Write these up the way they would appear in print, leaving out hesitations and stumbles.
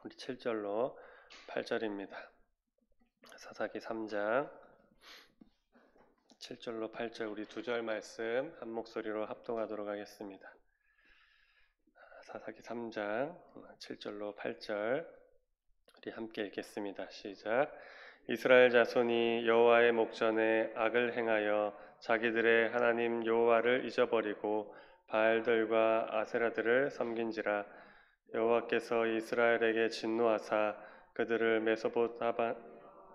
우리 7절로 8절입니다. 사사기 3장 7절로 8절 우리 두 절 말씀 한 목소리로 합동하도록 하겠습니다. 사사기 3장 7절로 8절 우리 함께 읽겠습니다. 시작. 이스라엘 자손이 여호와의 목전에 악을 행하여 자기들의 하나님 여호와를 잊어버리고 바알들과 아세라들을 섬긴지라. 여호와께서 이스라엘에게 진노하사 그들을 메소포타마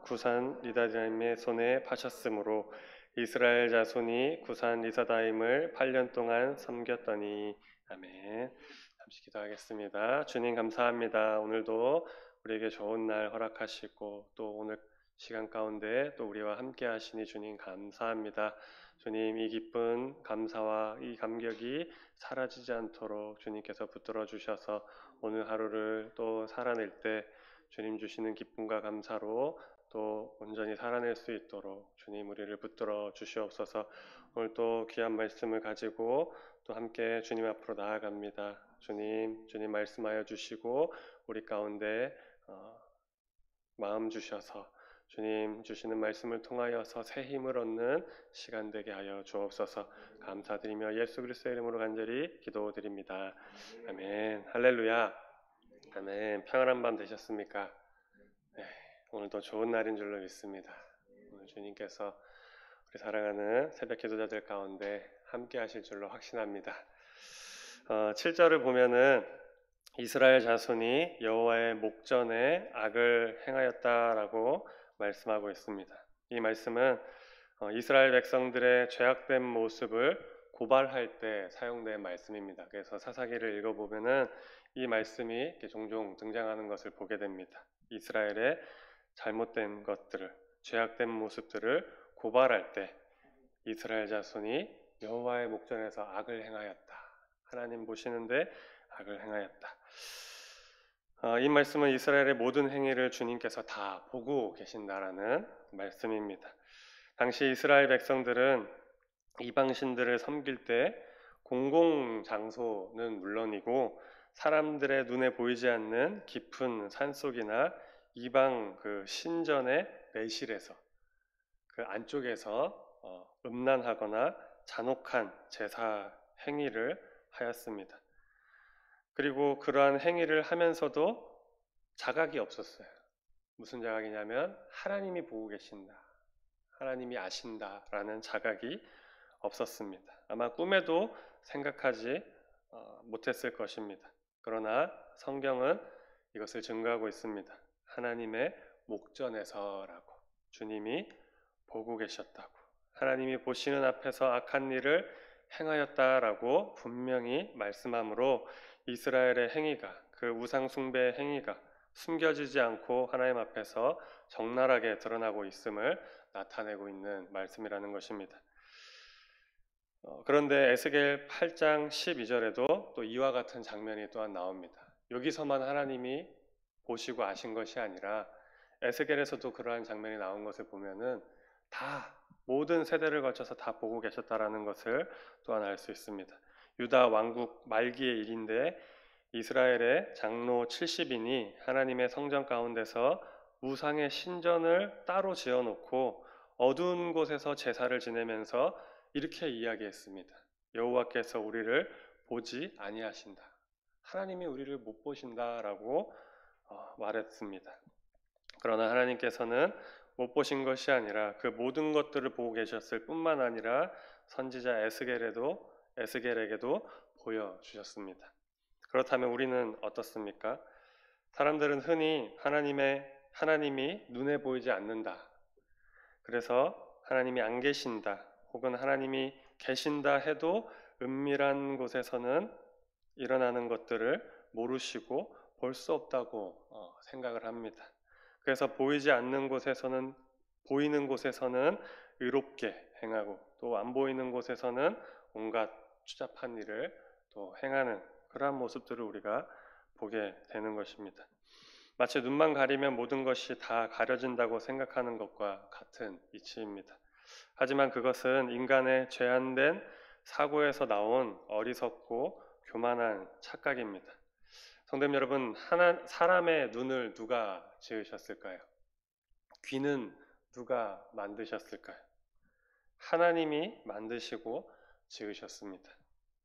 구산 리사다임의 손에 파셨으므로 이스라엘 자손이 구산 리사다임을 8년 동안 섬겼더니. 아멘. 잠시 기도하겠습니다. 주님 감사합니다. 오늘도 우리에게 좋은 날 허락하시고 또 오늘 시간 가운데 또 우리와 함께 하시니 주님 감사합니다. 주님, 이 기쁜 감사와 이 감격이 사라지지 않도록 주님께서 붙들어 주셔서 오늘 하루를 또 살아낼 때 주님 주시는 기쁨과 감사로 또 온전히 살아낼 수 있도록 주님 우리를 붙들어 주시옵소서. 오늘 또 귀한 말씀을 가지고 또 함께 주님 앞으로 나아갑니다. 주님 말씀하여 주시고 우리 가운데 마음 주셔서 주님 주시는 말씀을 통하여서 새 힘을 얻는 시간 되게 하여 주옵소서. 감사드리며 예수 그리스도의 이름으로 간절히 기도드립니다. 아멘. 할렐루야. 아멘. 평안한 밤 되셨습니까? 네, 오늘도 좋은 날인 줄로 믿습니다. 오늘 주님께서 우리 사랑하는 새벽 기도자들 가운데 함께 하실 줄로 확신합니다. 7절을 보면은 이스라엘 자손이 여호와의 목전에 악을 행하였다라고 말씀하고 있습니다. 이 말씀은 이스라엘 백성들의 죄악된 모습을 고발할 때 사용된 말씀입니다. 그래서 사사기를 읽어보면은 이 말씀이 종종 등장하는 것을 보게 됩니다. 이스라엘의 잘못된 것들을, 죄악된 모습들을 고발할 때 이스라엘 자손이 여호와의 목전에서 악을 행하였다. 하나님 보시는데 악을 행하였다. 이 말씀은 이스라엘의 모든 행위를 주님께서 다 보고 계신다라는 말씀입니다. 당시 이스라엘 백성들은 이방신들을 섬길 때 공공장소는 물론이고 사람들의 눈에 보이지 않는 깊은 산속이나 이방 그 신전의 내실에서 그 안쪽에서 음란하거나 잔혹한 제사 행위를 하였습니다. 그리고 그러한 행위를 하면서도 자각이 없었어요. 무슨 자각이냐면 하나님이 보고 계신다, 하나님이 아신다라는 자각이 없었습니다. 아마 꿈에도 생각하지 못했을 것입니다. 그러나 성경은 이것을 증거하고 있습니다. 하나님의 목전에서라고, 주님이 보고 계셨다고, 하나님이 보시는 앞에서 악한 일을 행하였다라고 분명히 말씀하므로 이스라엘의 행위가, 그 우상 숭배의 행위가 숨겨지지 않고 하나님 앞에서 적나라하게 드러나고 있음을 나타내고 있는 말씀이라는 것입니다. 그런데 에스겔 8장 12절에도 또 이와 같은 장면이 또한 나옵니다. 여기서만 하나님이 보시고 아신 것이 아니라 에스겔에서도 그러한 장면이 나온 것을 보면은 다 모든 세대를 거쳐서 다 보고 계셨다라는 것을 또한 알 수 있습니다. 유다 왕국 말기의 일인데 이스라엘의 장로 70인이 하나님의 성전 가운데서 우상의 신전을 따로 지어놓고 어두운 곳에서 제사를 지내면서 이렇게 이야기했습니다. 여호와께서 우리를 보지 아니하신다. 하나님이 우리를 못 보신다라고 말했습니다. 그러나 하나님께서는 못 보신 것이 아니라 그 모든 것들을 보고 계셨을 뿐만 아니라 선지자 에스겔에게도 보여주셨습니다. 그렇다면 우리는 어떻습니까? 사람들은 흔히 하나님이 눈에 보이지 않는다. 그래서 하나님이 안 계신다. 혹은 하나님이 계신다 해도 은밀한 곳에서는 일어나는 것들을 모르시고 볼 수 없다고 생각을 합니다. 그래서 보이지 않는 곳에서는, 보이는 곳에서는 의롭게 행하고 또 안 보이는 곳에서는 온갖 추잡한 일을 또 행하는 그러한 모습들을 우리가 보게 되는 것입니다. 마치 눈만 가리면 모든 것이 다 가려진다고 생각하는 것과 같은 이치입니다. 하지만 그것은 인간의 죄안된 사고에서 나온 어리석고 교만한 착각입니다. 성도님 여러분, 사람의 눈을 누가 지으셨을까요? 귀는 누가 만드셨을까요? 하나님이 만드시고 지으셨습니다.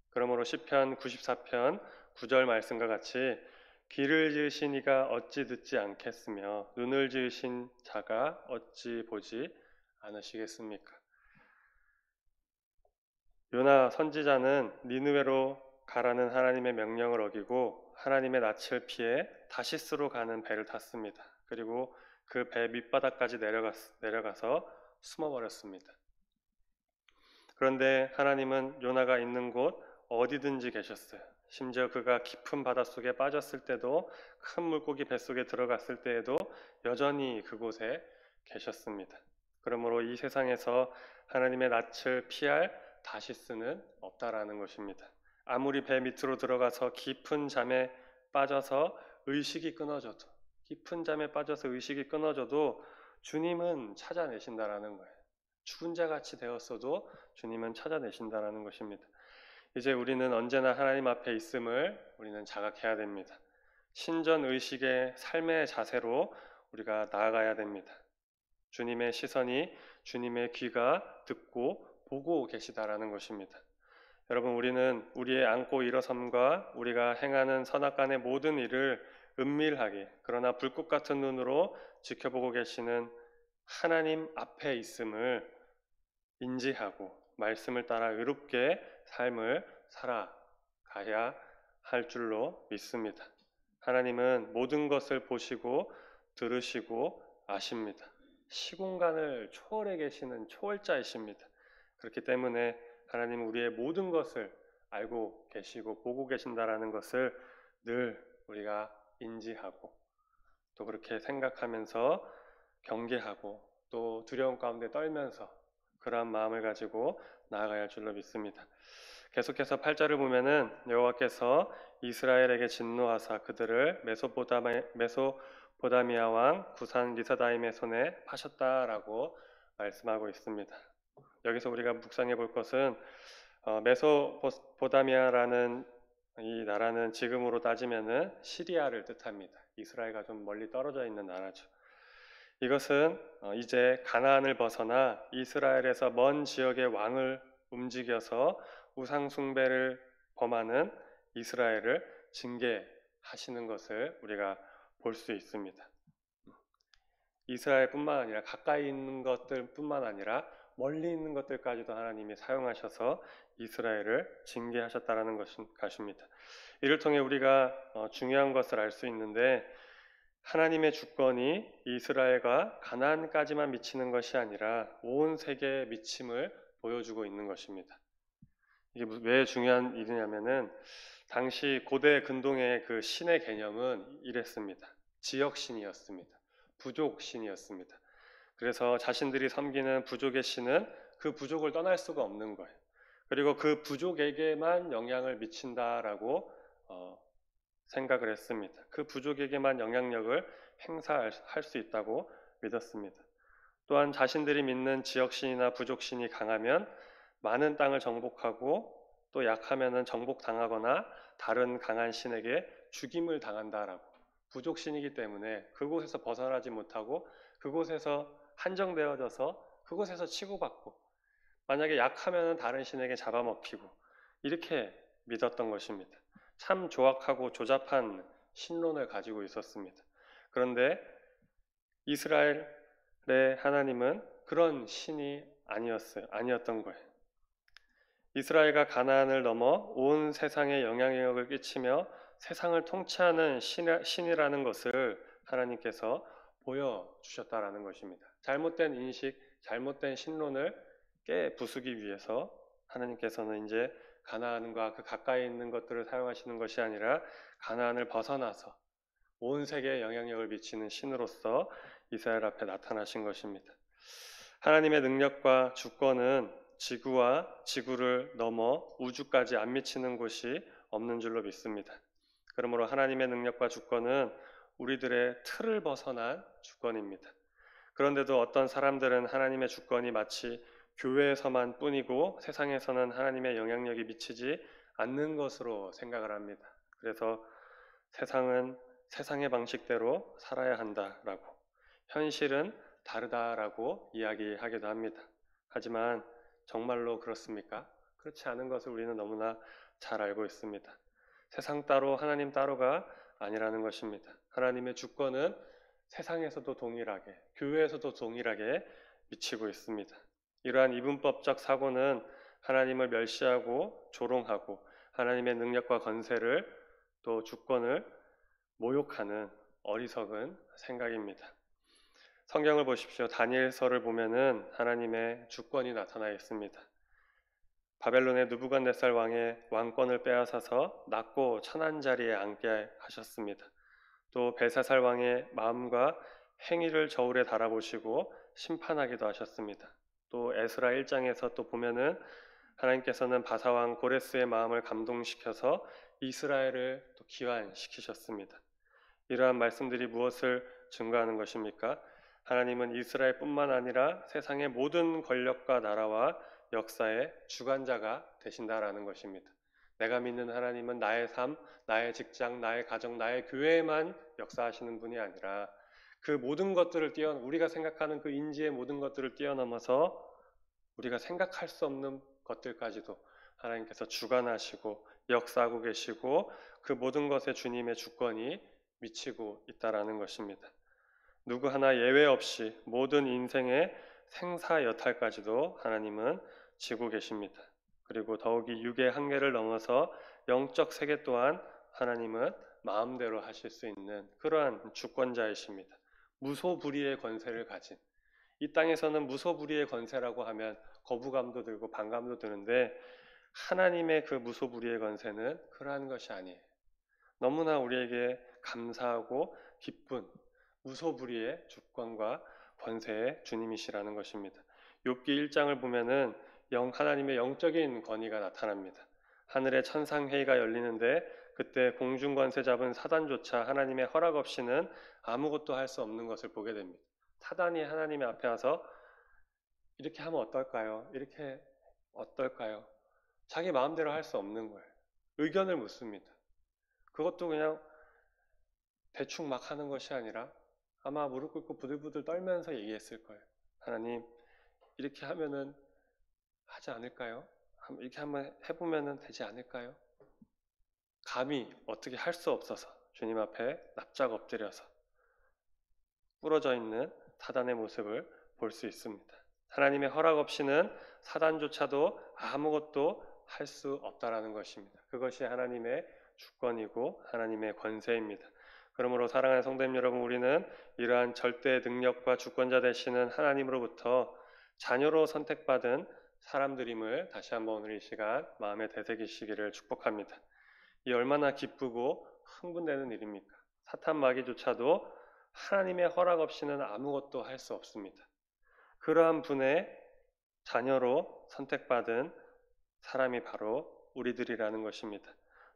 그러므로 시편 94편 9절 말씀과 같이 귀를 지으신 이가 어찌 듣지 않겠으며 눈을 지으신 자가 어찌 보지 않으시겠습니까? 요나 선지자는 니느웨로 가라는 하나님의 명령을 어기고 하나님의 낯을 피해 다시스로 가는 배를 탔습니다. 그리고 그 배 밑바닥까지 내려가서 숨어버렸습니다. 그런데 하나님은 요나가 있는 곳 어디든지 계셨어요. 심지어 그가 깊은 바닷속에 빠졌을 때도 큰 물고기 뱃속에 들어갔을 때에도 여전히 그곳에 계셨습니다. 그러므로 이 세상에서 하나님의 낯을 피할 다시스는 없다라는 것입니다. 아무리 배 밑으로 들어가서 깊은 잠에 빠져서 의식이 끊어져도 주님은 찾아내신다라는 거예요. 죽은 자 같이 되었어도 주님은 찾아내신다라는 것입니다. 이제 우리는 언제나 하나님 앞에 있음을 우리는 자각해야 됩니다. 신전 의식의 삶의 자세로 우리가 나아가야 됩니다. 주님의 시선이 주님의 귀가 듣고 보고 계시다라는 것입니다. 여러분, 우리는 우리의 앉고 일어섬과 우리가 행하는 선악간의 모든 일을 은밀하게 그러나 불꽃 같은 눈으로 지켜보고 계시는 하나님 앞에 있음을 인지하고 말씀을 따라 의롭게 삶을 살아가야 할 줄로 믿습니다. 하나님은 모든 것을 보시고 들으시고 아십니다. 시공간을 초월해 계시는 초월자이십니다. 그렇기 때문에 하나님은 우리의 모든 것을 알고 계시고 보고 계신다라는 것을 늘 우리가 인지하고 또 그렇게 생각하면서 경계하고 또 두려움 가운데 떨면서 그러한 마음을 가지고 나아가야 할 줄로 믿습니다. 계속해서 8절을 보면은 여호와께서 이스라엘에게 진노하사 그들을 메소포다미아 왕 구산 리사다임의 손에 파셨다라고 말씀하고 있습니다. 여기서 우리가 묵상해 볼 것은 메소포다미아라는 이 나라는 지금으로 따지면은 시리아를 뜻합니다. 이스라엘과 좀 멀리 떨어져 있는 나라죠. 이것은 이제 가나안을 벗어나 이스라엘에서 먼 지역의 왕을 움직여서 우상 숭배를 범하는 이스라엘을 징계하시는 것을 우리가 볼 수 있습니다. 이스라엘뿐만 아니라 가까이 있는 것들뿐만 아니라 멀리 있는 것들까지도 하나님이 사용하셔서 이스라엘을 징계하셨다라는 것입니다. 이를 통해 우리가 중요한 것을 알 수 있는데 하나님의 주권이 이스라엘과 가나안까지만 미치는 것이 아니라 온 세계에 미침을 보여주고 있는 것입니다. 이게 왜 중요한 일이냐면은 당시 고대 근동의 그 신의 개념은 이랬습니다. 지역신이었습니다. 부족신이었습니다. 그래서 자신들이 섬기는 부족의 신은 그 부족을 떠날 수가 없는 거예요. 그리고 그 부족에게만 영향을 미친다라고 생각을 했습니다. 그 부족에게만 영향력을 행사할 수 있다고 믿었습니다. 또한 자신들이 믿는 지역신이나 부족신이 강하면 많은 땅을 정복하고 또 약하면은 정복당하거나 다른 강한 신에게 죽임을 당한다라고. 부족신이기 때문에 그곳에서 벗어나지 못하고 그곳에서 한정되어져서 그곳에서 치고받고 만약에 약하면은 다른 신에게 잡아먹히고 이렇게 믿었던 것입니다. 참 조악하고 조잡한 신론을 가지고 있었습니다. 그런데 이스라엘의 하나님은 그런 신이 아니었던 거예요. 이스라엘과 가나안을 넘어 온 세상에 영향력을 끼치며 세상을 통치하는 신이라는 것을 하나님께서 보여주셨다라는 것입니다. 잘못된 인식, 잘못된 신론을 깨부수기 위해서 하나님께서는 이제 가나안과 그 가까이 있는 것들을 사용하시는 것이 아니라 가나안을 벗어나서 온 세계에 영향력을 미치는 신으로서 이스라엘 앞에 나타나신 것입니다. 하나님의 능력과 주권은 지구와 지구를 넘어 우주까지 안 미치는 곳이 없는 줄로 믿습니다. 그러므로 하나님의 능력과 주권은 우리들의 틀을 벗어난 주권입니다. 그런데도 어떤 사람들은 하나님의 주권이 마치 교회에서만 뿐이고 세상에서는 하나님의 영향력이 미치지 않는 것으로 생각을 합니다. 그래서 세상은 세상의 방식대로 살아야 한다라고, 현실은 다르다라고 이야기하기도 합니다. 하지만 정말로 그렇습니까? 그렇지 않은 것을 우리는 너무나 잘 알고 있습니다. 세상 따로 하나님 따로가 아니라는 것입니다. 하나님의 주권은 세상에서도 동일하게, 교회에서도 동일하게 미치고 있습니다. 이러한 이분법적 사고는 하나님을 멸시하고 조롱하고 하나님의 능력과 권세를 또 주권을 모욕하는 어리석은 생각입니다. 성경을 보십시오. 다니엘서를 보면은 하나님의 주권이 나타나 있습니다. 바벨론의 느부갓네살 왕의 왕권을 빼앗아서 낮고 천한 자리에 앉게 하셨습니다. 또 벨사살 왕의 마음과 행위를 저울에 달아보시고 심판하기도 하셨습니다. 또 에스라 1장에서 또 보면은 하나님께서는 바사왕 고레스의 마음을 감동시켜서 이스라엘을 또 기환시키셨습니다. 이러한 말씀들이 무엇을 증거하는 것입니까? 하나님은 이스라엘뿐만 아니라 세상의 모든 권력과 나라와 역사의 주관자가 되신다라는 것입니다. 내가 믿는 하나님은 나의 삶, 나의 직장, 나의 가정, 나의 교회에만 역사하시는 분이 아니라 그 모든 것들을 우리가 생각하는 그 인지의 모든 것들을 뛰어넘어서 우리가 생각할 수 없는 것들까지도 하나님께서 주관하시고 역사하고 계시고 그 모든 것에 주님의 주권이 미치고 있다라는 것입니다. 누구 하나 예외 없이 모든 인생의 생사 여탈까지도 하나님은 지고 계십니다. 그리고 더욱이 육의 한계를 넘어서 영적 세계 또한 하나님은 마음대로 하실 수 있는 그러한 주권자이십니다. 무소불위의 권세를 가진, 이 땅에서는 무소불위의 권세라고 하면 거부감도 들고 반감도 드는데 하나님의 그 무소불위의 권세는 그러한 것이 아니에요. 너무나 우리에게 감사하고 기쁜 무소불위의 주권과 권세의 주님이시라는 것입니다. 욥기 1장을 보면은 하나님의 영적인 권위가 나타납니다. 하늘의 천상회의가 열리는데 그때 공중권세 잡은 사단조차 하나님의 허락 없이는 아무것도 할 수 없는 것을 보게 됩니다. 사단이 하나님의 앞에 와서 이렇게 하면 어떨까요? 이렇게 어떨까요? 자기 마음대로 할 수 없는 거예요. 의견을 묻습니다. 그것도 그냥 대충 막 하는 것이 아니라 아마 무릎 꿇고 부들부들 떨면서 얘기했을 거예요. 하나님, 이렇게 하면은 하지 않을까요? 이렇게 한번 해보면은 되지 않을까요? 감히 어떻게 할 수 없어서 주님 앞에 납작 엎드려서 부러져 있는 사단의 모습을 볼 수 있습니다. 하나님의 허락 없이는 사단조차도 아무것도 할 수 없다라는 것입니다. 그것이 하나님의 주권이고 하나님의 권세입니다. 그러므로 사랑하는 성도님 여러분, 우리는 이러한 절대 능력과 주권자 되시는 하나님으로부터 자녀로 선택받은 사람들임을 다시 한번 오늘 이 시간 마음에 되새기시기를 축복합니다. 이 얼마나 기쁘고 흥분되는 일입니까? 사탄 마귀조차도 하나님의 허락 없이는 아무것도 할 수 없습니다. 그러한 분의 자녀로 선택받은 사람이 바로 우리들이라는 것입니다.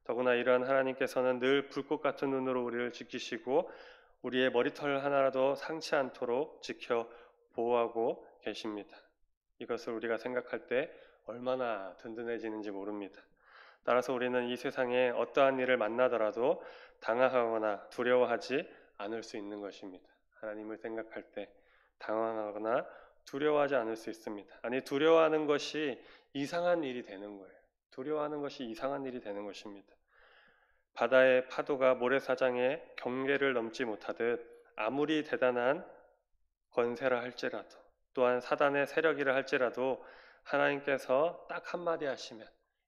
더구나 이러한 하나님께서는 늘 불꽃 같은 눈으로 우리를 지키시고 우리의 머리털 하나라도 상치 않도록 지켜 보호하고 계십니다. 이것을 우리가 생각할 때 얼마나 든든해지는지 모릅니다. 따라서 우리는 이 세상에 어떠한 일을 만나더라도 당황하거나 두려워하지 않을 수 있는 것입니다. 하나님을 생각할 때 당황하거나 두려워하지 않을 수 있습니다. 아니, 두려워하는 것이 이상한 일이 되는 거예요. 두려워하는 것이 이상한 일이 되는 것입니다. 바다의 파도가 모래사장의 경계를 넘지 못하듯 아무리 대단한 권세라 할지라도 또한 사단의 세력이라 할지라도 하나님께서 딱 한마디 하시면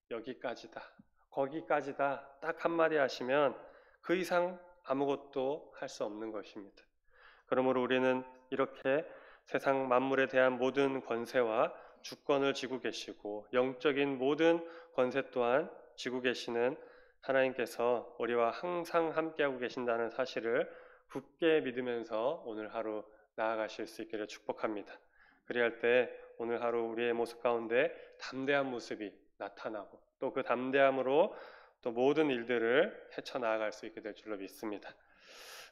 여기까지다, 거기까지다 딱 한마디 하시면 그 이상 아무것도 할 수 없는 것입니다. 그러므로 우리는 이렇게 세상 만물에 대한 모든 권세와 주권을 쥐고 계시고 영적인 모든 권세 또한 쥐고 계시는 하나님께서 우리와 항상 함께하고 계신다는 사실을 굳게 믿으면서 오늘 하루 나아가실 수 있기를 축복합니다. 그리할 때 오늘 하루 우리의 모습 가운데 담대한 모습이 나타나고 또 그 담대함으로 또 모든 일들을 헤쳐나아갈 수 있게 될 줄로 믿습니다.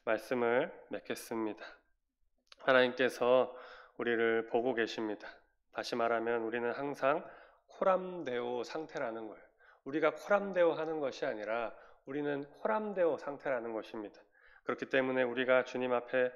말씀을 맺겠습니다. 하나님께서 우리를 보고 계십니다. 다시 말하면 우리는 항상 코람데오 상태라는 거예요. 우리가 코람데오 하는 것이 아니라 우리는 코람데오 상태라는 것입니다. 그렇기 때문에 우리가 주님 앞에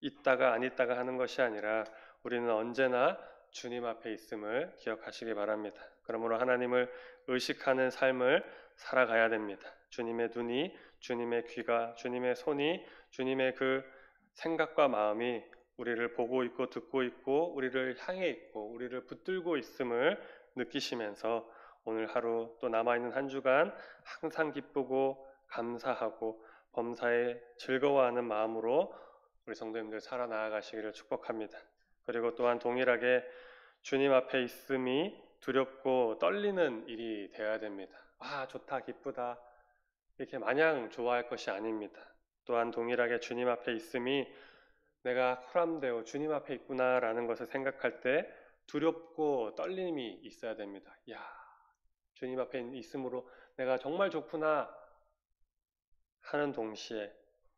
있다가 안 있다가 하는 것이 아니라 우리는 언제나 주님 앞에 있음을 기억하시기 바랍니다. 그러므로 하나님을 의식하는 삶을 살아가야 됩니다. 주님의 눈이, 주님의 귀가, 주님의 손이, 주님의 그 생각과 마음이 우리를 보고 있고 듣고 있고 우리를 향해 있고 우리를 붙들고 있음을 느끼시면서 오늘 하루 또 남아있는 한 주간 항상 기쁘고 감사하고 범사에 즐거워하는 마음으로 우리 성도님들 살아나가시기를 축복합니다. 그리고 또한 동일하게 주님 앞에 있음이 두렵고 떨리는 일이 되어야 됩니다. 아, 좋다, 기쁘다 이렇게 마냥 좋아할 것이 아닙니다. 또한 동일하게 주님 앞에 있음이 내가 코람데오 주님 앞에 있구나라는 것을 생각할 때 두렵고 떨림이 있어야 됩니다. 야, 주님 앞에 있음으로 내가 정말 좋구나 하는 동시에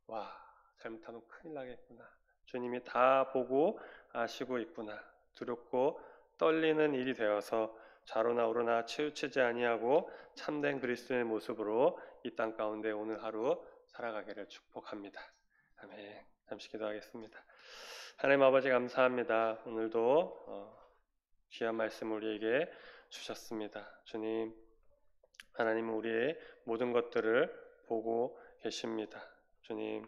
와, 잘못하면 큰일 나겠구나. 주님이 다 보고 아시고 있구나. 두렵고 떨리는 일이 되어서 좌로나 우로나 치우치지 아니하고 참된 그리스도의 모습으로 이 땅 가운데 오늘 하루 살아가기를 축복합니다. 아멘. 잠시 기도하겠습니다. 하나님 아버지 감사합니다. 오늘도 귀한 말씀 우리에게 주셨습니다. 주님, 하나님은 우리의 모든 것들을 보고 계십니다. 주님,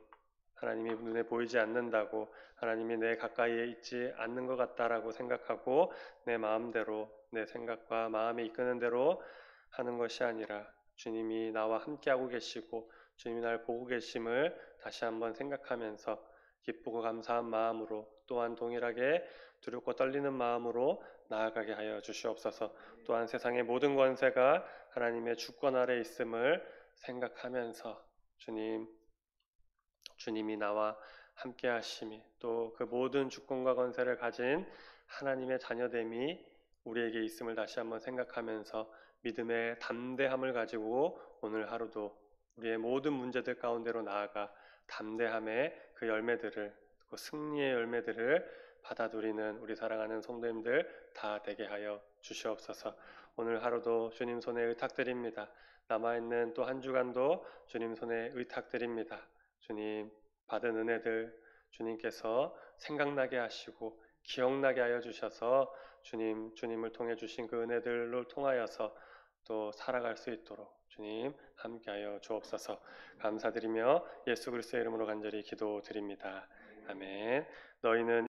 하나님이 눈에 보이지 않는다고 하나님이 내 가까이에 있지 않는 것 같다라고 생각하고 내 마음대로 내 생각과 마음이 이끄는 대로 하는 것이 아니라 주님이 나와 함께하고 계시고 주님이 날 보고 계심을 다시 한번 생각하면서 기쁘고 감사한 마음으로 또한 동일하게 두렵고 떨리는 마음으로 나아가게 하여 주시옵소서. 또한 세상의 모든 권세가 하나님의 주권 아래 있음을 생각하면서 주님이 나와 함께 하심이 또 그 모든 주권과 권세를 가진 하나님의 자녀됨이 우리에게 있음을 다시 한번 생각하면서 믿음의 담대함을 가지고 오늘 하루도 우리의 모든 문제들 가운데로 나아가 담대함의 그 열매들을 그 승리의 열매들을 받아들이는 우리 사랑하는 성도님들 다 되게 하여 주시옵소서. 오늘 하루도 주님 손에 의탁드립니다. 남아있는 또 한 주간도 주님 손에 의탁드립니다. 주님 받은 은혜들 주님께서 생각나게 하시고 기억나게 하여 주셔서 주님을 통해 주신 그 은혜들을 통하여서 또 살아갈 수 있도록 주님 함께하여 주옵소서. 감사드리며 예수 그리스도의 이름으로 간절히 기도드립니다. 아멘. 너희는